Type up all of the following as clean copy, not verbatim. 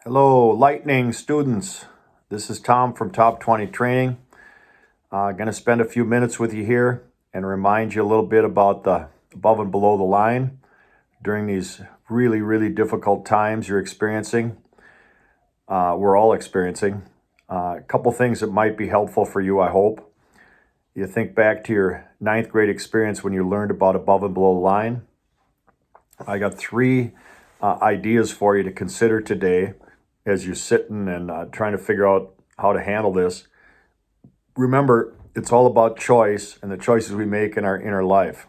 Hello, Lightning students. This is Tom from Top 20 Training. Going to spend a few minutes with you here and remind you a little bit about the above and below the line during these really, really difficult times you're experiencing. We're all experiencing. A couple things that might be helpful for you, I hope. You think back to your ninth grade experience when you learned about above and below the line. I got three ideas for you to consider today as you're sitting and trying to figure out how to handle this. Remember, it's all about choice and the choices we make in our inner life.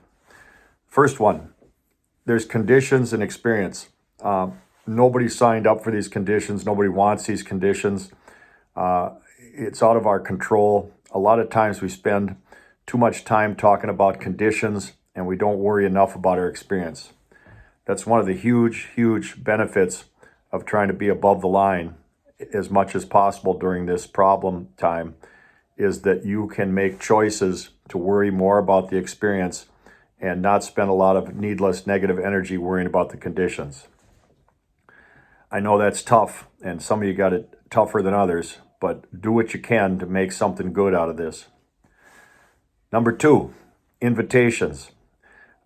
First one, there's conditions and experience. Nobody signed up for these conditions. Nobody wants these conditions. It's out of our control. A lot of times we spend too much time talking about conditions and we don't worry enough about our experience. That's one of the huge, huge benefits of trying to be above the line as much as possible during this problem time, is that you can make choices to worry more about the experience and not spend a lot of needless negative energy worrying about the conditions. I know that's tough, and some of you got it tougher than others, but do what you can to make something good out of this. Number two, invitations.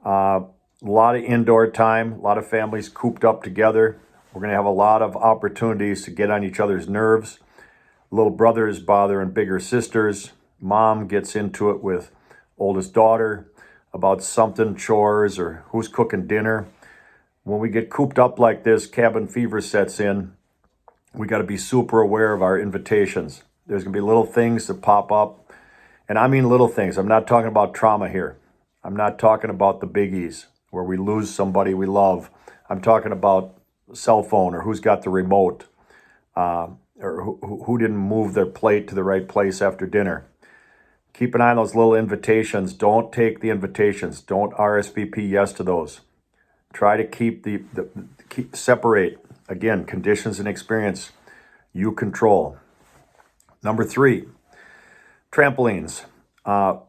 A lot of indoor time, a lot of families cooped up together. We're going to have a lot of opportunities to get on each other's nerves. Little brothers bothering bigger sisters. Mom gets into it with oldest daughter about something, chores, or who's cooking dinner. When we get cooped up like this, cabin fever sets in. We got to be super aware of our invitations. There's going to be little things that pop up. And I mean little things. I'm not talking about trauma here. I'm not talking about the biggies where we lose somebody we love. I'm talking about cell phone, or who's got the remote, or who didn't move their plate to the right place after dinner. Keep an eye on those little invitations. Don't take the invitations. Don't RSVP yes to those. Try to keep separate. Again, conditions and experience you control. Number three, trampolines.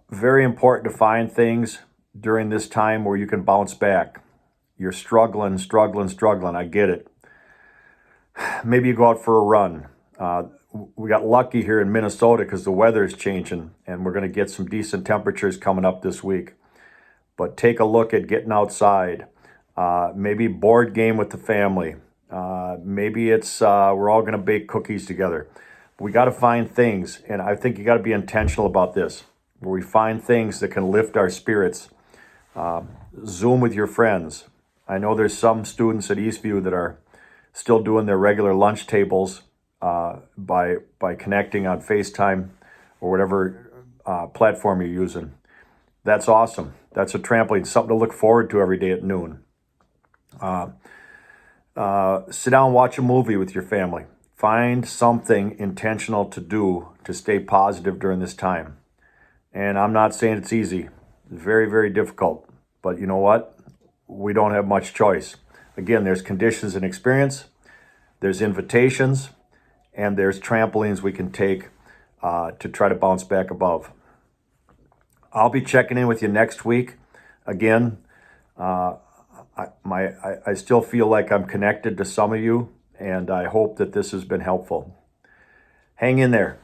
Very important to find things during this time where you can bounce back. You're struggling. I get it. Maybe you go out for a run. We got lucky here in Minnesota because the weather is changing and we're going to get some decent temperatures coming up this week. But take a look at getting outside. Maybe board game with the family. Maybe it's we're all going to bake cookies together. We got to find things, and I think you got to be intentional about this, where we find things that can lift our spirits. Zoom with your friends. I know there's some students at Eastview that are still doing their regular lunch tables by connecting on FaceTime or whatever platform you're using. That's awesome. That's a trampoline, something to look forward to every day at noon. Sit down and watch a movie with your family. Find something intentional to do to stay positive during this time. And I'm not saying it's easy. It's very, very difficult. But you know what? We don't have much choice. Again, there's conditions and experience, there's invitations, and there's trampolines we can take to try to bounce back above. I'll be checking in with you next week. Again, I still feel like I'm connected to some of you, and I hope that this has been helpful. Hang in there.